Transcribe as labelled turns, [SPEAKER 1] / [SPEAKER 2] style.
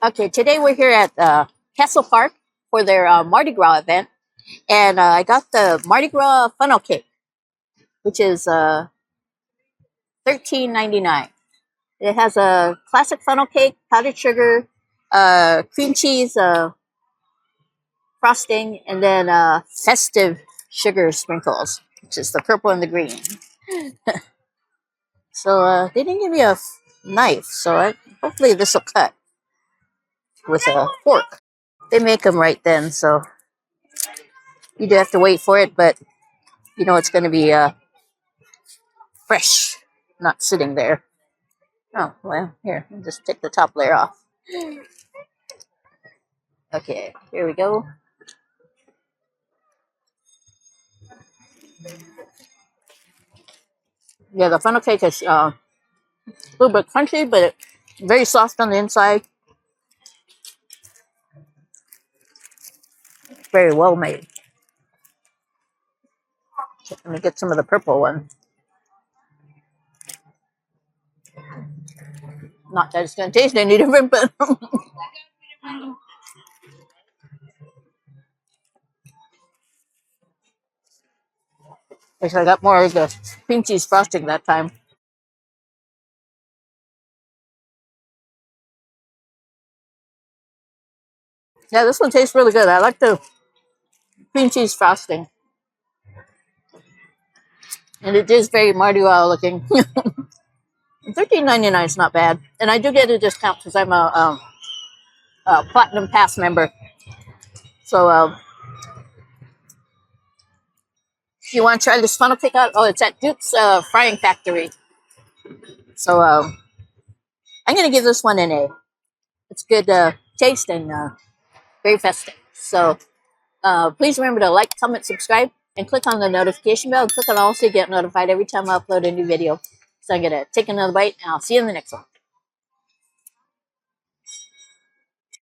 [SPEAKER 1] Okay, today we're here at Castle Park for their Mardi Gras event, and I got the Mardi Gras Funnel Cake, which is $13.99. It has a classic funnel cake, powdered sugar, cream cheese frosting, and then festive sugar sprinkles, which is the purple and the green. So they didn't give me a knife, so hopefully this will cut with a fork. They make them right then, so you do have to wait for it, but you know it's going to be fresh, not sitting there. Oh, well, here, I'll just take the top layer off. Okay, here we go. Yeah, the funnel cake is a little bit crunchy, but it's very soft on the inside. Very well made. Let me get some of the purple one. Not that it's going to taste any different, but I got more of the cream cheese frosting that time. Yeah, this one tastes really good. I like the cream cheese frosting. And it is very Mardi Gras looking. $13.99 is not bad. And I do get a discount because I'm a Platinum Pass member. So if you want to try this funnel cake out, oh, it's at Duke's Frying Factory. So I'm going to give this one an A. It's good taste and very festive. So please remember to like, comment, subscribe, and click on the notification bell. And click on all so you get notified every time I upload a new video. So I'm going to take another bite, and I'll see you in the next one.